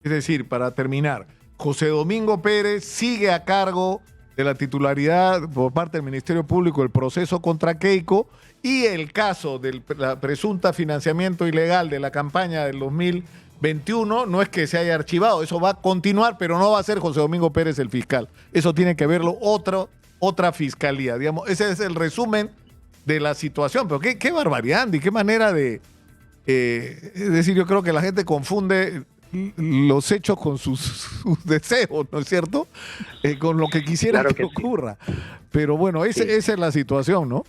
Es decir, para terminar, José Domingo Pérez sigue a cargo de la titularidad por parte del Ministerio Público del proceso contra Keiko, y el caso del presunta financiamiento ilegal de la campaña del 2021 no es que se haya archivado, eso va a continuar, pero no va a ser José Domingo Pérez el fiscal. Eso tiene que verlo otra fiscalía, digamos. Ese es el resumen de la situación. Pero qué barbaridad, Andy, qué manera de... es decir, yo creo que la gente confunde los hechos con sus deseos, ¿no es cierto? Con lo que quisiera Claro que que sí. ocurra. Pero bueno, esa es la situación, ¿no?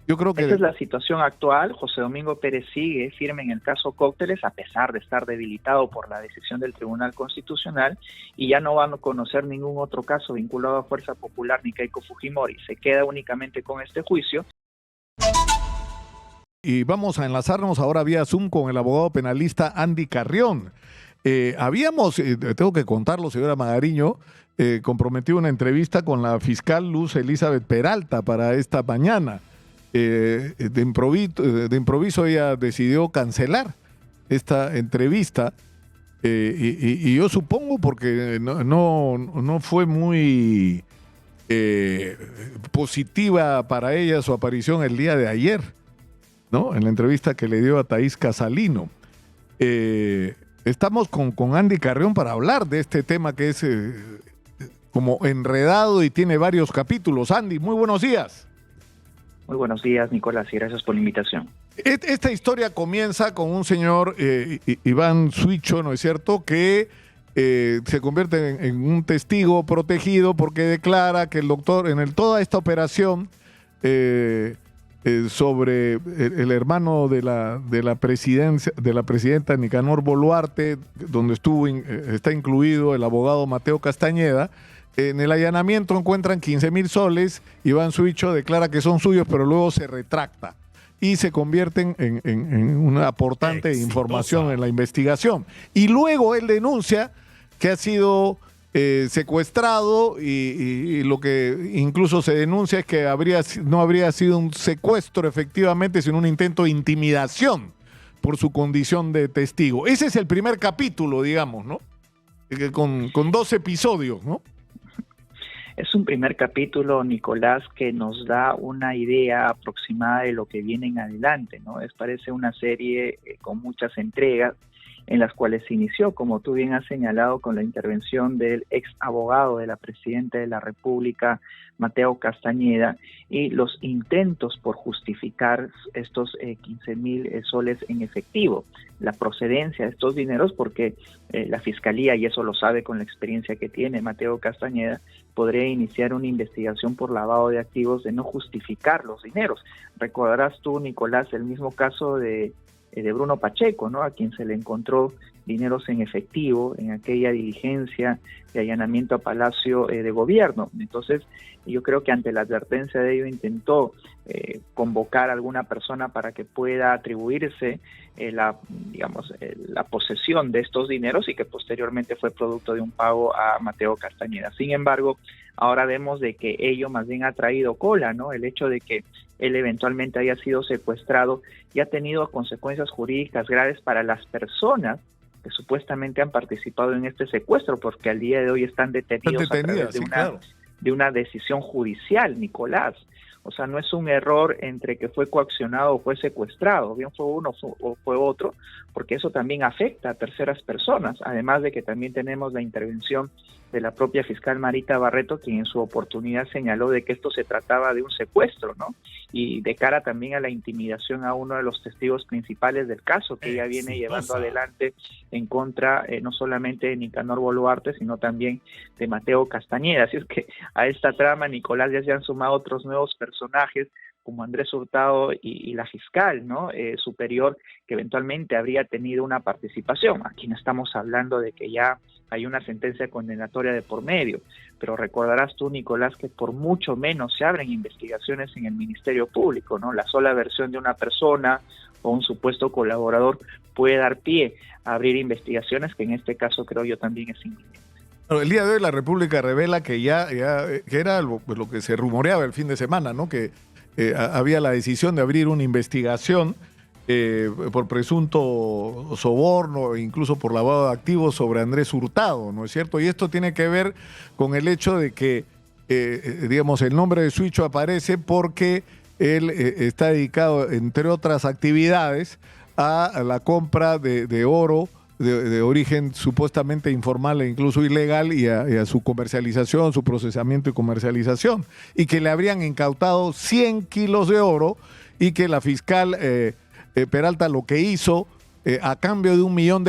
Yo creo que... Esa es la situación actual. José Domingo Pérez sigue firme en el caso Cócteles, a pesar de estar debilitado por la decisión del Tribunal Constitucional, y ya no van a conocer ningún otro caso vinculado a Fuerza Popular ni Keiko Fujimori. Se queda únicamente con este juicio. Y vamos a enlazarnos ahora vía Zoom con el abogado penalista Andy Carrión. Tengo que contarlo, señora Magariño, comprometido una entrevista con la fiscal Luz Elizabeth Peralta para esta mañana. De improviso ella decidió cancelar esta entrevista, y yo supongo porque no fue muy positiva para ella su aparición el día de ayer, ¿no? En la entrevista que le dio a Thaís Casalino. Estamos con Andy Carrión para hablar de este tema que es como enredado y tiene varios capítulos. Andy, muy buenos días. Muy buenos días, Nicolás, y gracias por la invitación. Esta historia comienza con un señor, Iván Suicho, ¿no es cierto?, que se convierte en un testigo protegido porque declara que el doctor, toda esta operación sobre el hermano de la presidenta Nicanor Boluarte, donde está incluido el abogado Mateo Castañeda. En el allanamiento encuentran 15,000 soles. Iván Suicho declara que son suyos, pero luego se retracta y se convierten en una aportante información en la investigación. Y luego él denuncia que ha sido secuestrado, y lo que incluso se denuncia es que no habría sido un secuestro efectivamente, sino un intento de intimidación por su condición de testigo. Ese es el primer capítulo, digamos, ¿no? Con 2 episodios, ¿no? Es un primer capítulo, Nicolás, que nos da una idea aproximada de lo que viene en adelante, ¿no? Parece una serie con muchas entregas en las cuales se inició, como tú bien has señalado, con la intervención del ex abogado de la presidenta de la República, Mateo Castañeda, y los intentos por justificar estos 15,000 soles en efectivo, la procedencia de estos dineros, porque la Fiscalía, y eso lo sabe con la experiencia que tiene Mateo Castañeda, podría iniciar una investigación por lavado de activos de no justificar los dineros. Recordarás tú, Nicolás, el mismo caso de Bruno Pacheco, ¿no?, a quien se le encontró dineros en efectivo en aquella diligencia de allanamiento a Palacio de Gobierno. Entonces, yo creo que ante la advertencia de ello intentó convocar a alguna persona para que pueda atribuirse la posesión de estos dineros, y que posteriormente fue producto de un pago a Mateo Castañeda. Sin embargo, ahora vemos de que ello más bien ha traído cola, ¿no? El hecho de que él eventualmente haya sido secuestrado y ha tenido consecuencias jurídicas graves para las personas que supuestamente han participado en este secuestro, porque al día de hoy están detenidos a través de una decisión judicial, Nicolás. O sea, no es un error entre que fue coaccionado o fue secuestrado, bien fue uno o fue otro, porque eso también afecta a terceras personas, además de que también tenemos la intervención de la propia fiscal Marita Barreto, quien en su oportunidad señaló de que esto se trataba de un secuestro, ¿no? Y de cara también a la intimidación a uno de los testigos principales del caso, que ella viene llevando adelante en contra no solamente de Nicanor Boluarte, sino también de Mateo Castañeda. Así es que a esta trama, Nicolás, ya se han sumado otros nuevos personajes, como Andrés Hurtado y la fiscal, ¿no? Superior, que eventualmente habría tenido una participación. Aquí no estamos hablando de que ya hay una sentencia condenatoria de por medio, pero recordarás tú, Nicolás, que por mucho menos se abren investigaciones en el Ministerio Público, ¿no? La sola versión de una persona o un supuesto colaborador puede dar pie a abrir investigaciones, que en este caso creo yo también es inminente. El día de hoy la República revela que que era lo que se rumoreaba el fin de semana, ¿no? Que había la decisión de abrir una investigación por presunto soborno e incluso por lavado de activos sobre Andrés Hurtado, ¿no es cierto? Y esto tiene que ver con el hecho de que, digamos, el nombre de Suicho aparece porque él está dedicado, entre otras actividades, a la compra de oro de origen supuestamente informal e incluso ilegal y a su comercialización, su procesamiento y comercialización, y que le habrían incautado 100 kilos de oro y que la fiscal Peralta lo que hizo a cambio de $1 millón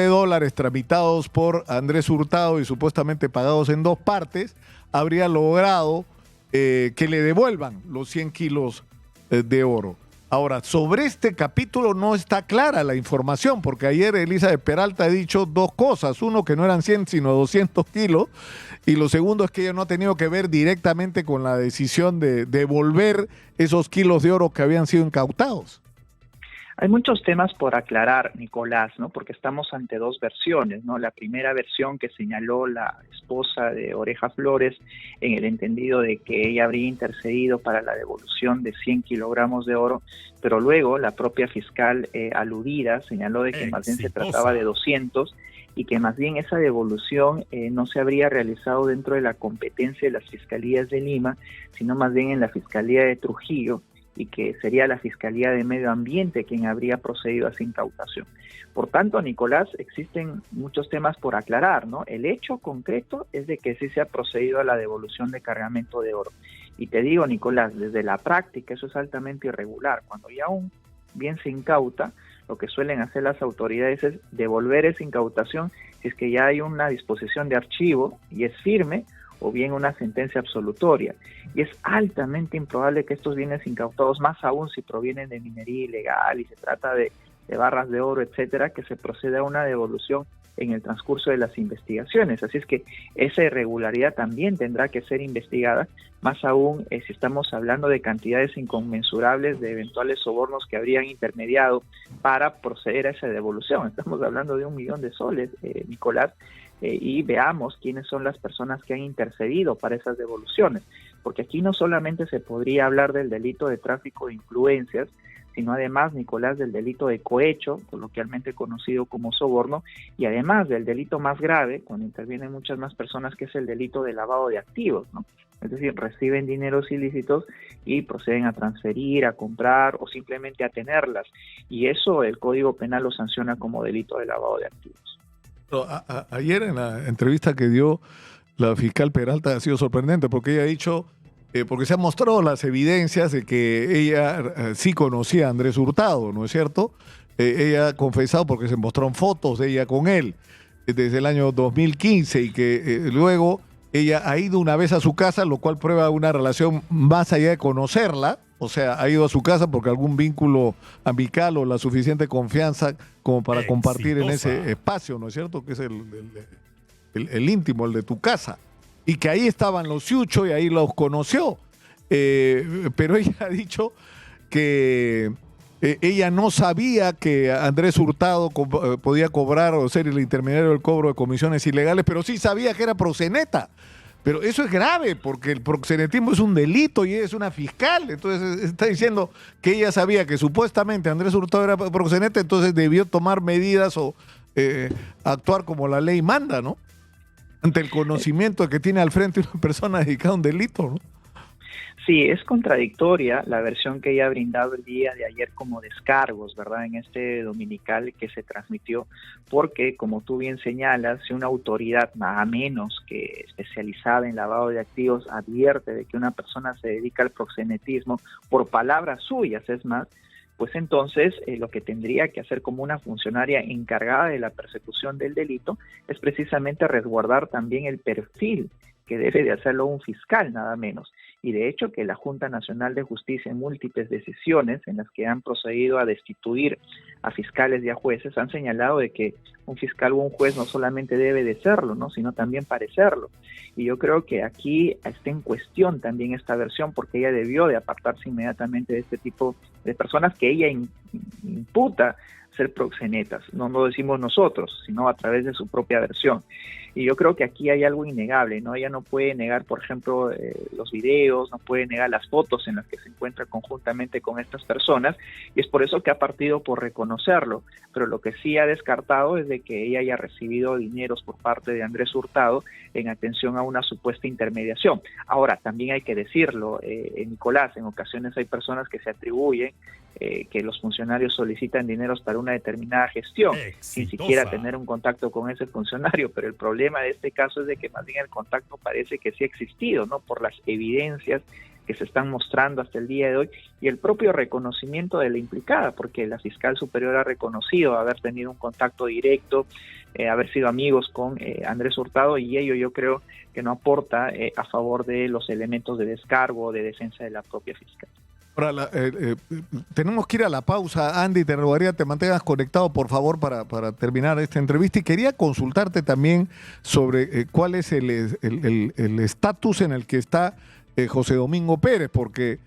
tramitados por Andrés Hurtado y supuestamente pagados en 2 partes, habría logrado que le devuelvan los 100 kilos de oro. Ahora, sobre este capítulo no está clara la información, porque ayer Elizabeth Peralta ha dicho 2 cosas. Uno, que no eran 100, sino 200 kilos. Y lo segundo es que ella no ha tenido que ver directamente con la decisión de devolver esos kilos de oro que habían sido incautados. Hay muchos temas por aclarar, Nicolás, ¿no? Porque estamos ante 2 versiones, ¿no? La primera versión que señaló la esposa de Oreja Flores en el entendido de que ella habría intercedido para la devolución de 100 kilogramos de oro, pero luego la propia fiscal aludida señaló de que más bien se trataba de 200 y que más bien esa devolución no se habría realizado dentro de la competencia de las fiscalías de Lima, sino más bien en la Fiscalía de Trujillo, y que sería la Fiscalía de Medio Ambiente quien habría procedido a esa incautación. Por tanto, Nicolás, existen muchos temas por aclarar, ¿no? El hecho concreto es de que sí se ha procedido a la devolución de cargamento de oro. Y te digo, Nicolás, desde la práctica eso es altamente irregular. Cuando ya un bien se incauta, lo que suelen hacer las autoridades es devolver esa incautación si es que ya hay una disposición de archivo y es firme, o bien una sentencia absolutoria. Y es altamente improbable que estos bienes incautados, más aún si provienen de minería ilegal y se trata de barras de oro, etcétera, que se proceda a una devolución en el transcurso de las investigaciones. Así es que esa irregularidad también tendrá que ser investigada, más aún si estamos hablando de cantidades inconmensurables de eventuales sobornos que habrían intermediado para proceder a esa devolución. Estamos hablando de $1 millón, Nicolás, y veamos quiénes son las personas que han intercedido para esas devoluciones, porque aquí no solamente se podría hablar del delito de tráfico de influencias, sino además, Nicolás, del delito de cohecho, coloquialmente conocido como soborno, y además del delito más grave, cuando intervienen muchas más personas, que es el delito de lavado de activos, ¿no? Es decir, reciben dineros ilícitos y proceden a transferir, a comprar o simplemente a tenerlas, y eso el Código Penal lo sanciona como delito de lavado de activos. Ayer en la entrevista que dio la fiscal Peralta ha sido sorprendente porque ella ha dicho, porque se han mostrado las evidencias de que ella sí conocía a Andrés Hurtado, ¿no es cierto? Ella ha confesado porque se mostraron fotos de ella con él desde el año 2015 y que luego ella ha ido una vez a su casa, lo cual prueba una relación más allá de conocerla. O sea, ha ido a su casa porque algún vínculo amical o la suficiente confianza como para compartir en ese espacio, ¿no es cierto? Que es el íntimo, el de tu casa. Y que ahí estaban los Suicho y ahí los conoció. Pero ella ha dicho que ella no sabía que Andrés Hurtado podía cobrar o ser el intermediario del cobro de comisiones ilegales, pero sí sabía que era proxeneta. Pero eso es grave, porque el proxenetismo es un delito y ella es una fiscal. Entonces está diciendo que ella sabía que supuestamente Andrés Hurtado era proxeneta, entonces debió tomar medidas o actuar como la ley manda, ¿no? Ante el conocimiento de que tiene al frente una persona dedicada a un delito, ¿no? Sí, es contradictoria la versión que ella ha brindado el día de ayer como descargos, ¿verdad? En este dominical que se transmitió, porque como tú bien señalas, si una autoridad nada menos que especializada en lavado de activos advierte de que una persona se dedica al proxenetismo por palabras suyas, es más, pues entonces lo que tendría que hacer como una funcionaria encargada de la persecución del delito es precisamente resguardar también el perfil que debe de hacerlo un fiscal, nada menos. Y de hecho que la Junta Nacional de Justicia en múltiples decisiones en las que han procedido a destituir a fiscales y a jueces han señalado de que un fiscal o un juez no solamente debe de serlo, ¿no?, sino también parecerlo. Y yo creo que aquí está en cuestión también esta versión, porque ella debió de apartarse inmediatamente de este tipo de personas que ella imputa ser proxenetas. No lo decimos nosotros, sino a través de su propia versión. Y yo creo que aquí hay algo innegable, ¿no? Ella no puede negar, por ejemplo, los videos, no puede negar las fotos en las que se encuentra conjuntamente con estas personas, y es por eso que ha partido por reconocerlo. Pero lo que sí ha descartado es de que ella haya recibido dineros por parte de Andrés Hurtado en atención a una supuesta intermediación. Ahora, también hay que decirlo, Nicolás, en ocasiones hay personas que se atribuyen que los funcionarios solicitan dineros para una determinada gestión, sin siquiera tener un contacto con ese funcionario, pero el problema de este caso es de que más bien el contacto parece que sí ha existido, ¿no? Por las evidencias que se están mostrando hasta el día de hoy y el propio reconocimiento de la implicada, porque la fiscal superior ha reconocido haber tenido un contacto directo, haber sido amigos con Andrés Hurtado, y ello yo creo que no aporta a favor de los elementos de descargo o de defensa de la propia fiscal. Ahora, tenemos que ir a la pausa. Andy, te rogaría te mantengas conectado, por favor, para terminar esta entrevista. Y quería consultarte también sobre cuál es el estatus en el que está José Domingo Pérez, porque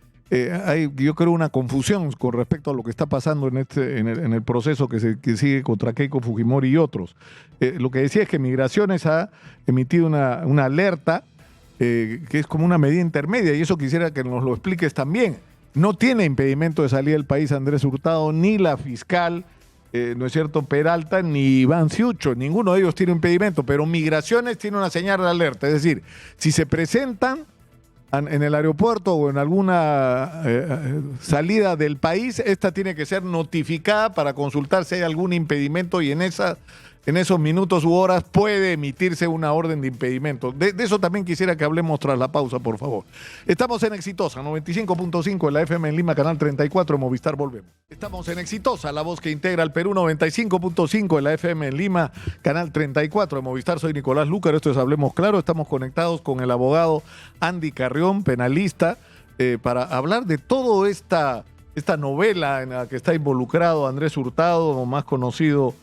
hay, yo creo, una confusión con respecto a lo que está pasando en el proceso que sigue contra Keiko Fujimori y otros. Lo que decía es que Migraciones ha emitido una alerta que es como una medida intermedia, y eso quisiera que nos lo expliques también. No tiene impedimento de salir del país Andrés Hurtado, ni la fiscal, ¿no es cierto?, Peralta, ni Iván Ciucho. Ninguno de ellos tiene impedimento, pero Migraciones tiene una señal de alerta. Es decir, si se presentan en el aeropuerto o en alguna salida del país, esta tiene que ser notificada para consultar si hay algún impedimento, y en esos minutos u horas puede emitirse una orden de impedimento. De eso también quisiera que hablemos tras la pausa, por favor. Estamos en Exitosa, 95.5 en la FM en Lima, canal 34 en Movistar. Volvemos. Estamos en Exitosa, la voz que integra al Perú, 95.5 en la FM en Lima, canal 34 en Movistar. Soy Nicolás Lúcar, esto es Hablemos Claro. Estamos conectados con el abogado Andy Carrión, penalista, para hablar de toda esta novela en la que está involucrado Andrés Hurtado, más conocido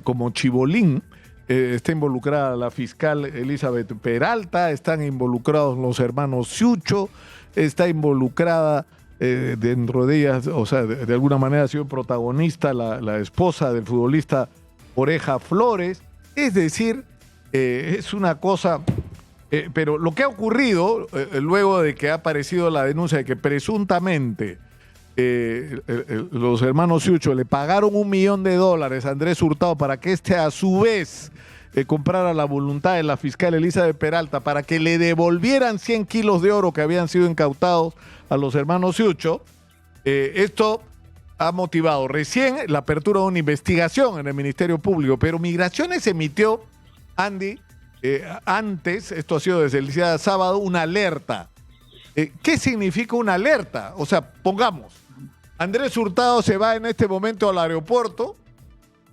como Chibolín. Está involucrada la fiscal Elizabeth Peralta, están involucrados los hermanos Ciucho, está involucrada dentro de ellas, o sea, de alguna manera ha sido protagonista la esposa del futbolista Oreja Flores. Es decir, es una cosa, pero lo que ha ocurrido luego de que ha aparecido la denuncia de que presuntamente los hermanos Ciucho le pagaron $1 millón a Andrés Hurtado para que éste a su vez comprara la voluntad de la fiscal Elizabeth Peralta para que le devolvieran 100 kilos de oro que habían sido incautados a los hermanos Ciucho. Esto ha motivado recién la apertura de una investigación en el Ministerio Público, pero Migraciones emitió, Andy, antes, esto ha sido desde el día sábado, una alerta. ¿Qué significa una alerta? O sea, pongamos, Andrés Hurtado se va en este momento al aeropuerto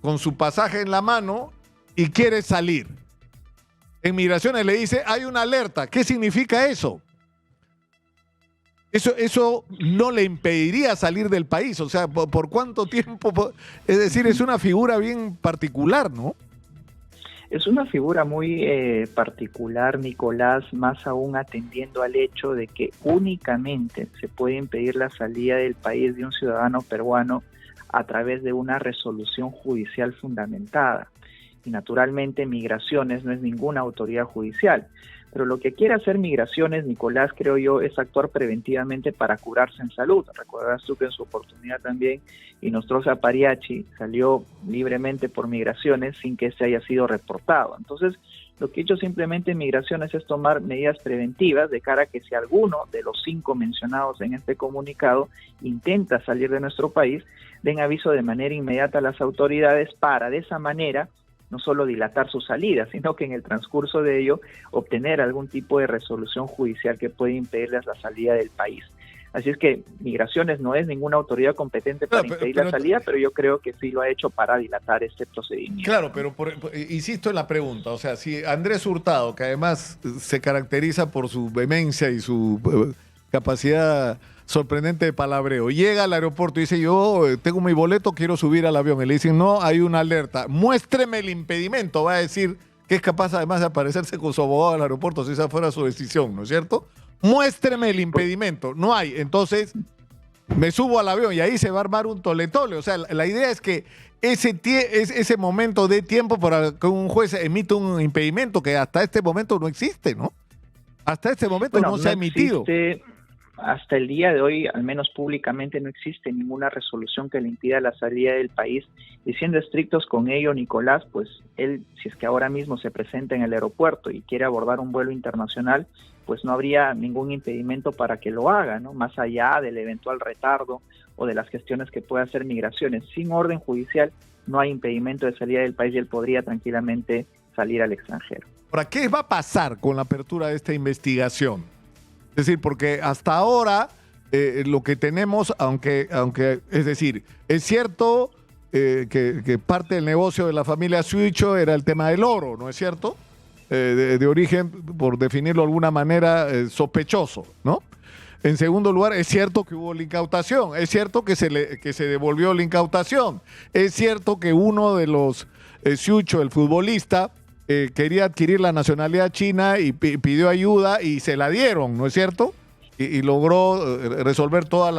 con su pasaje en la mano y quiere salir. En Migraciones le dice, hay una alerta. ¿Qué significa eso? Eso no le impediría salir del país. O sea, ¿por cuánto tiempo? Es decir, es una figura bien particular, ¿no? Es una figura muy particular, Nicolás, más aún atendiendo al hecho de que únicamente se puede impedir la salida del país de un ciudadano peruano a través de una resolución judicial fundamentada. Y naturalmente Migraciones no es ninguna autoridad judicial. Pero lo que quiere hacer Migraciones, Nicolás, creo yo, es actuar preventivamente para curarse en salud. Recordarás tú que en su oportunidad también Inostroza Pariachi salió libremente por Migraciones sin que se haya sido reportado. Entonces, lo que ha hecho simplemente Migraciones es tomar medidas preventivas de cara a que si alguno de los 5 mencionados en este comunicado intenta salir de nuestro país, den aviso de manera inmediata a las autoridades para de esa manera no solo dilatar su salida, sino que en el transcurso de ello obtener algún tipo de resolución judicial que puede impedirles la salida del país. Así es que Migraciones no es ninguna autoridad competente para impedir la salida, pero yo creo que sí lo ha hecho para dilatar este procedimiento. Claro, pero insisto en la pregunta, o sea, si Andrés Hurtado, que además se caracteriza por su vehemencia y su capacidad sorprendente de palabreo, llega al aeropuerto y dice, yo tengo mi boleto, quiero subir al avión, y le dicen, no, hay una alerta, muéstreme el impedimento, va a decir que es capaz además de aparecerse con su abogado al aeropuerto si esa fuera su decisión, ¿no es cierto? Muéstreme el impedimento, no hay. Entonces, me subo al avión y ahí se va a armar un tole-tole. O sea, la idea es que ese momento de tiempo para que un juez emita un impedimento que hasta este momento no existe, ¿no? Hasta este momento no se ha emitido. Hasta el día de hoy, al menos públicamente, no existe ninguna resolución que le impida la salida del país. Y siendo estrictos con ello, Nicolás, pues él, si es que ahora mismo se presenta en el aeropuerto y quiere abordar un vuelo internacional, pues no habría ningún impedimento para que lo haga, ¿no? Más allá del eventual retardo o de las gestiones que pueda hacer migraciones. Sin orden judicial no hay impedimento de salida del país y él podría tranquilamente salir al extranjero. Ahora, ¿qué va a pasar con la apertura de esta investigación? Es decir, porque hasta ahora lo que tenemos, aunque es decir, es cierto que parte del negocio de la familia Suicho era el tema del oro, ¿no es cierto? De origen, por definirlo de alguna manera, sospechoso, ¿no? En segundo lugar, es cierto que hubo la incautación, es cierto que se devolvió la incautación, es cierto que uno de los Suicho, el futbolista, quería adquirir la nacionalidad china y pidió ayuda y se la dieron, ¿no es cierto? Y logró resolver todos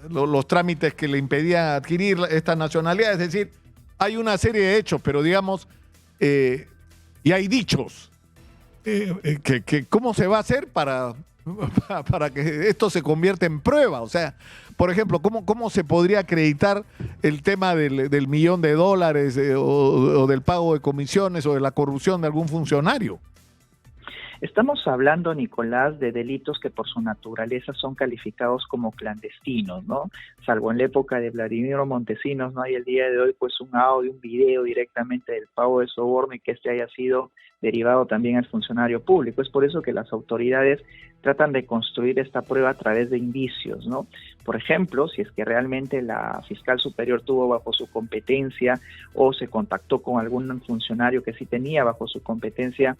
los trámites que le impedían adquirir esta nacionalidad. Es decir, hay una serie de hechos, pero digamos, y hay dichos. ¿Cómo se va a hacer para que esto se convierta en prueba? O sea, por ejemplo, ¿cómo se podría acreditar el tema del $1.000.000 o del pago de comisiones o de la corrupción de algún funcionario? Estamos hablando, Nicolás, de delitos que por su naturaleza son calificados como clandestinos, ¿no? Salvo en la época de Vladimiro Montesinos, no hay el día de hoy pues un audio, un video directamente del pago de soborno y que este haya sido derivado también al funcionario público. Es por eso que las autoridades tratan de construir esta prueba a través de indicios, ¿no? Por ejemplo, si es que realmente la fiscal superior tuvo bajo su competencia o se contactó con algún funcionario que sí tenía bajo su competencia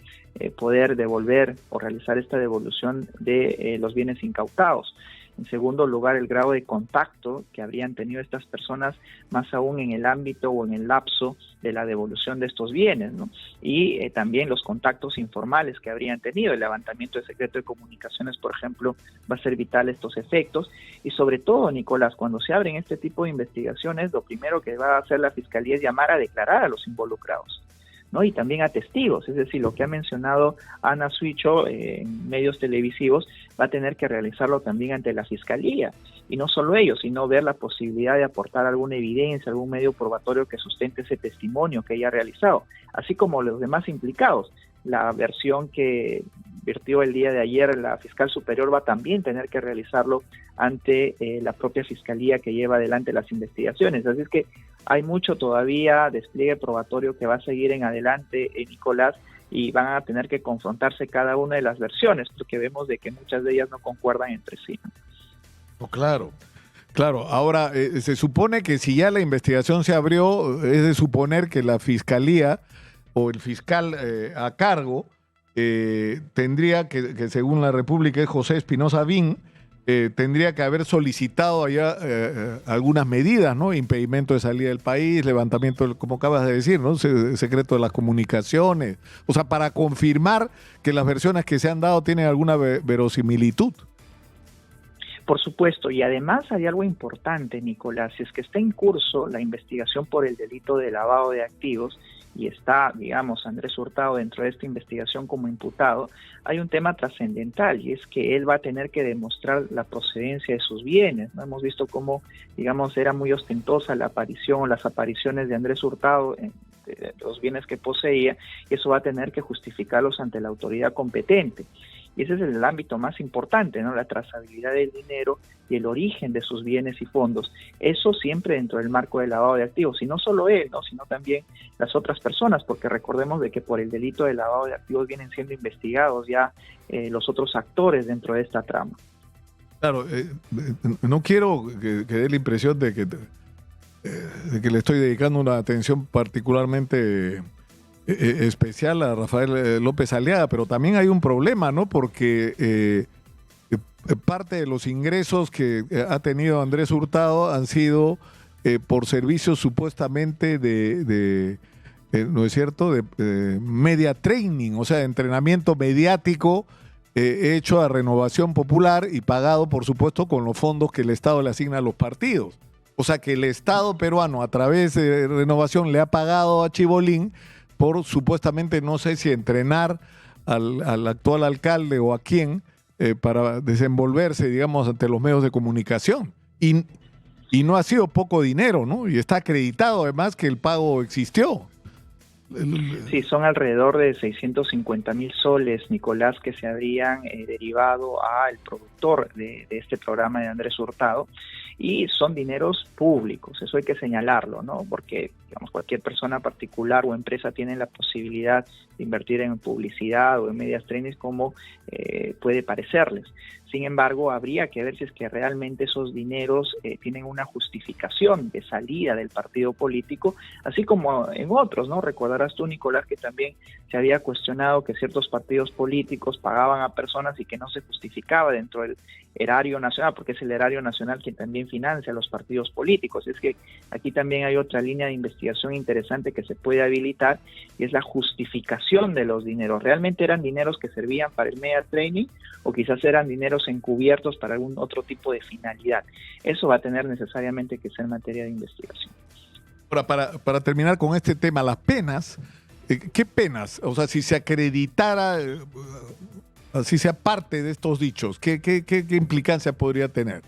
poder devolver o realizar esta devolución de los bienes incautados. En segundo lugar, el grado de contacto que habrían tenido estas personas, más aún en el ámbito o en el lapso de la devolución de estos bienes, ¿no? Y también los contactos informales que habrían tenido. El levantamiento de secreto de comunicaciones, por ejemplo, va a ser vital estos efectos. Y sobre todo, Nicolás, cuando se abren este tipo de investigaciones, lo primero que va a hacer la Fiscalía es llamar a declarar a los involucrados, ¿no? Y también a testigos, es decir, lo que ha mencionado Ana Suicho en medios televisivos va a tener que realizarlo también ante la Fiscalía, y no solo ellos, sino ver la posibilidad de aportar alguna evidencia, algún medio probatorio que sustente ese testimonio que ella ha realizado, así como los demás implicados. La versión que vertió el día de ayer la fiscal superior va a también tener que realizarlo ante la propia fiscalía que lleva adelante las investigaciones. Así es que hay mucho todavía despliegue probatorio que va a seguir en adelante, Nicolás, y van a tener que confrontarse cada una de las versiones, porque vemos de que muchas de ellas no concuerdan entre sí, ¿no? Oh, claro. Claro, ahora se supone que si ya la investigación se abrió, es de suponer que la fiscalía o el fiscal a cargo tendría que según la República es José Espinosa Bin, tendría que haber solicitado allá algunas medidas, ¿no? Impedimento de salida del país, levantamiento, como acabas de decir, ¿no? Secreto de las comunicaciones, o sea, para confirmar que las versiones que se han dado tienen alguna verosimilitud. Por supuesto, y además hay algo importante, Nicolás, si es que está en curso la investigación por el delito de lavado de activos y está, digamos, Andrés Hurtado dentro de esta investigación como imputado, hay un tema trascendental y es que él va a tener que demostrar la procedencia de sus bienes, ¿no? Hemos visto cómo, digamos, era muy ostentosa la aparición o las apariciones de Andrés Hurtado de los bienes que poseía, y eso va a tener que justificarlos ante la autoridad competente. Y ese es el ámbito más importante, ¿no? La trazabilidad del dinero y el origen de sus bienes y fondos. Eso siempre dentro del marco del lavado de activos. Y no solo él, ¿no? Sino también las otras personas, porque recordemos de que por el delito de lavado de activos vienen siendo investigados ya los otros actores dentro de esta trama. Claro, no quiero que dé la impresión de que le estoy dedicando una atención particularmente especial a Rafael López Aliaga, pero también hay un problema, ¿no? Porque parte de los ingresos que ha tenido Andrés Hurtado han sido por servicios supuestamente ¿no es cierto?, de media training, o sea, de entrenamiento mediático hecho a Renovación Popular y pagado, por supuesto, con los fondos que el Estado le asigna a los partidos. O sea que el Estado peruano, a través de Renovación, le ha pagado a Chibolín por supuestamente, no sé si entrenar al actual alcalde o a quién, para desenvolverse, digamos, ante los medios de comunicación. Y no ha sido poco dinero, ¿no? Y está acreditado además que el pago existió. Sí, son alrededor de 650.000 soles, Nicolás, que se habrían derivado al productor de este programa de Andrés Hurtado, y son dineros públicos, eso hay que señalarlo, ¿no? Porque, digamos, cualquier persona particular o empresa tiene la posibilidad de invertir en publicidad o en medias training como puede parecerles. Sin embargo, habría que ver si es que realmente esos dineros tienen una justificación de salida del partido político, así como en otros, ¿no? Recordarás tú, Nicolás, que también se había cuestionado que ciertos partidos políticos pagaban a personas y que no se justificaba dentro del erario nacional, porque es el erario nacional quien también financia a los partidos políticos. Es que aquí también hay otra línea de investigación interesante que se puede habilitar, y es la justificación de los dineros. ¿Realmente eran dineros que servían para el media training o quizás eran dineros encubiertos para algún otro tipo de finalidad? Eso va a tener necesariamente que ser materia de investigación. Ahora, para terminar con este tema, las penas, ¿qué penas? O sea, si se acreditara, si sea parte de estos dichos, ¿qué implicancia podría tener?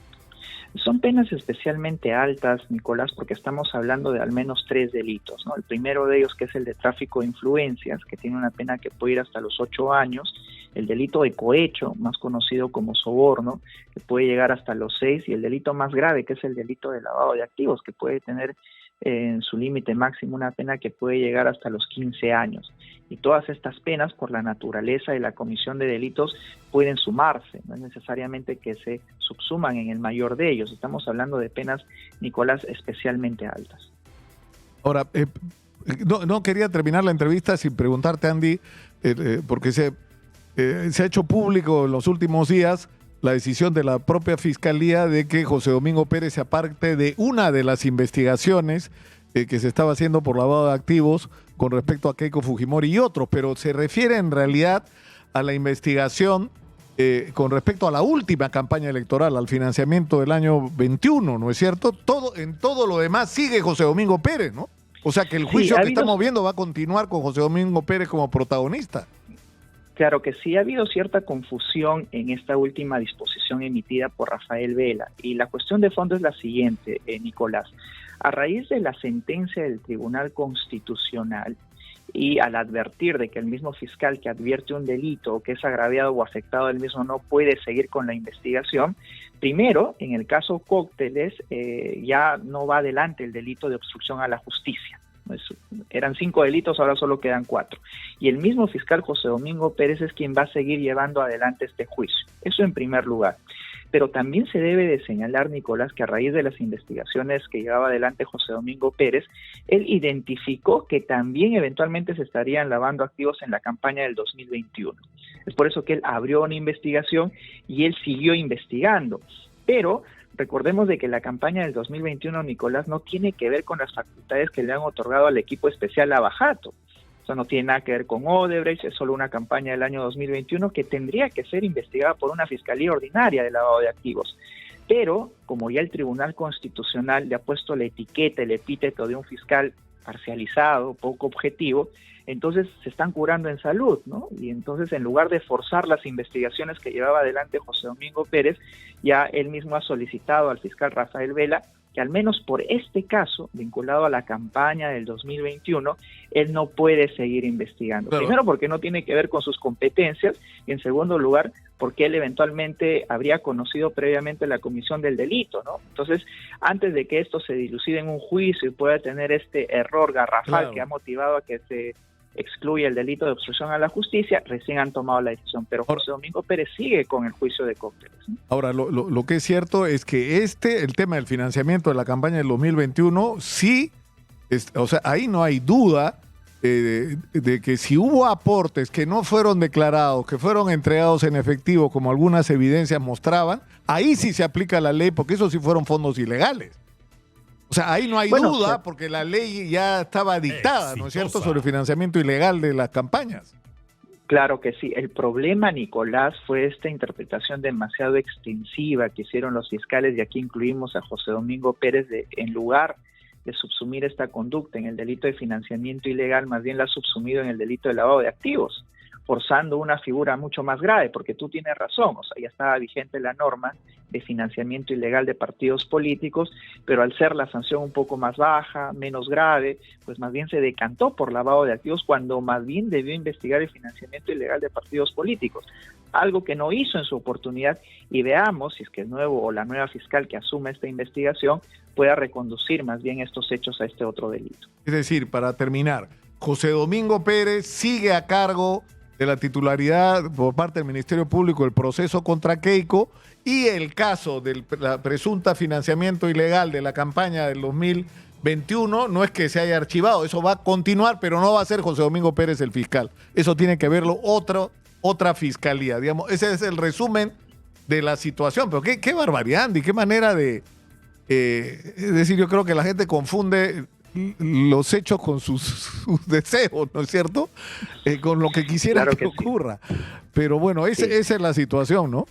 Son penas especialmente altas, Nicolás, porque estamos hablando de al menos 3 delitos, ¿no? El primero de ellos, que es el de tráfico de influencias, que tiene una pena que puede ir hasta los 8 años, el delito de cohecho, más conocido como soborno, que puede llegar hasta los 6, y el delito más grave, que es el delito de lavado de activos, que puede tener en su límite máximo una pena que puede llegar hasta los 15 años. Y todas estas penas, por la naturaleza de la comisión de delitos, pueden sumarse, no es necesariamente que se subsuman en el mayor de ellos. Estamos hablando de penas, Nicolás, especialmente altas. Ahora, no quería terminar la entrevista sin preguntarte, Andy, porque se ha hecho público en los últimos días la decisión de la propia Fiscalía de que José Domingo Pérez se aparte de una de las investigaciones que se estaba haciendo por lavado de activos con respecto a Keiko Fujimori y otros, pero se refiere en realidad a la investigación con respecto a la última campaña electoral, al financiamiento del año 21, ¿no es cierto? En todo lo demás sigue José Domingo Pérez, ¿no? O sea que el juicio que estamos viendo va a continuar con José Domingo Pérez como protagonista. Claro que sí, ha habido cierta confusión en esta última disposición emitida por Rafael Vela, y la cuestión de fondo es la siguiente, Nicolás. A raíz de la sentencia del Tribunal Constitucional, y al advertir de que el mismo fiscal que advierte un delito o que es agraviado o afectado del mismo no puede seguir con la investigación, primero, en el caso Cócteles, ya no va adelante el delito de obstrucción a la justicia. Eran 5 delitos, ahora solo quedan 4. Y el mismo fiscal José Domingo Pérez es quien va a seguir llevando adelante este juicio. Eso en primer lugar. Pero también se debe de señalar, Nicolás, que a raíz de las investigaciones que llevaba adelante José Domingo Pérez, él identificó que también eventualmente se estarían lavando activos en la campaña del 2021. Es por eso que él abrió una investigación y él siguió investigando. Pero recordemos de que la campaña del 2021, Nicolás, no tiene que ver con las facultades que le han otorgado al equipo especial Lavajato. O sea, no tiene nada que ver con Odebrecht, es solo una campaña del año 2021 que tendría que ser investigada por una fiscalía ordinaria de lavado de activos. Pero, como ya el Tribunal Constitucional le ha puesto la etiqueta, el epíteto de un fiscal parcializado, poco objetivo, entonces se están curando en salud, ¿no? Y entonces, en lugar de forzar las investigaciones que llevaba adelante José Domingo Pérez, ya él mismo ha solicitado al fiscal Rafael Vela que al menos por este caso, vinculado a la campaña del 2021, él no puede seguir investigando. Pero, primero, porque no tiene que ver con sus competencias, y en segundo lugar, porque él eventualmente habría conocido previamente la comisión del delito, ¿no? Entonces, antes de que esto se dilucide en un juicio y pueda tener este error garrafal que ha motivado a que se excluye el delito de obstrucción a la justicia, recién han tomado la decisión, pero José Domingo Pérez sigue con el juicio de Cócteles, ¿no? Ahora, lo que es cierto es que el tema del financiamiento de la campaña del 2021, sí, o sea, ahí no hay duda de que si hubo aportes que no fueron declarados, que fueron entregados en efectivo, como algunas evidencias mostraban, ahí sí se aplica la ley, porque esos sí fueron fondos ilegales. O sea, ahí no hay duda, porque la ley ya estaba dictada, ¿no es cierto?, sobre el financiamiento ilegal de las campañas. Claro que sí. El problema, Nicolás, fue esta interpretación demasiado extensiva que hicieron los fiscales, y aquí incluimos a José Domingo Pérez, en lugar de subsumir esta conducta en el delito de financiamiento ilegal, más bien la ha subsumido en el delito de lavado de activos, forzando una figura mucho más grave, porque tú tienes razón, o sea, ya estaba vigente la norma de financiamiento ilegal de partidos políticos, pero al ser la sanción un poco más baja, menos grave, pues más bien se decantó por lavado de activos, cuando más bien debió investigar el financiamiento ilegal de partidos políticos, algo que no hizo en su oportunidad, y veamos si es que el nuevo o la nueva fiscal que asume esta investigación pueda reconducir más bien estos hechos a este otro delito. Es decir, para terminar, José Domingo Pérez sigue a cargo de la titularidad por parte del Ministerio Público del proceso contra Keiko, y el caso del presunta financiamiento ilegal de la campaña del 2021 no es que se haya archivado, eso va a continuar, pero no va a ser José Domingo Pérez el fiscal. Eso tiene que verlo otra fiscalía, digamos. Ese es el resumen de la situación. Pero qué barbaridad, Andy, qué manera de... es decir, yo creo que la gente confunde los hechos con sus deseos, ¿no es cierto? Con lo que quisiera claro que sí. ocurra. Pero bueno, esa es la situación, ¿no?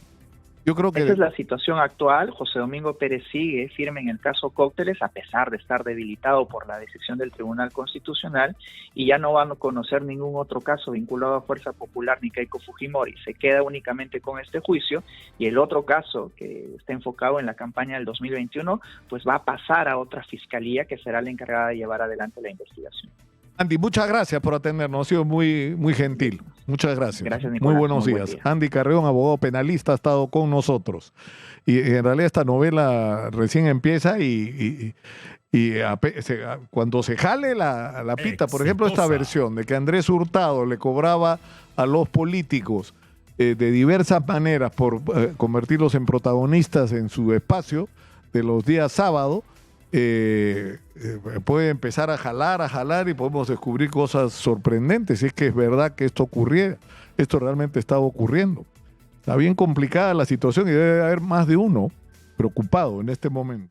Yo creo que... Esa es la situación actual. José Domingo Pérez sigue firme en el caso Cócteles, a pesar de estar debilitado por la decisión del Tribunal Constitucional, y ya no van a conocer ningún otro caso vinculado a Fuerza Popular ni Keiko Fujimori. Se queda únicamente con este juicio, y el otro caso que está enfocado en la campaña del 2021, pues va a pasar a otra fiscalía que será la encargada de llevar adelante la investigación. Andy, muchas gracias por atendernos, ha sido muy, muy gentil. Muchas gracias. Gracias, Nicolás. Muy buenos días. Andy Carreón, abogado penalista, ha estado con nosotros. Y en realidad esta novela recién empieza cuando se jale la pita, por ejemplo, esta versión de que Andrés Hurtado le cobraba a los políticos de diversas maneras por convertirlos en protagonistas en su espacio de los días sábados, puede empezar a jalar y podemos descubrir cosas sorprendentes, si es que es verdad que esto realmente está ocurriendo. Está bien complicada la situación y debe haber más de uno preocupado en este momento.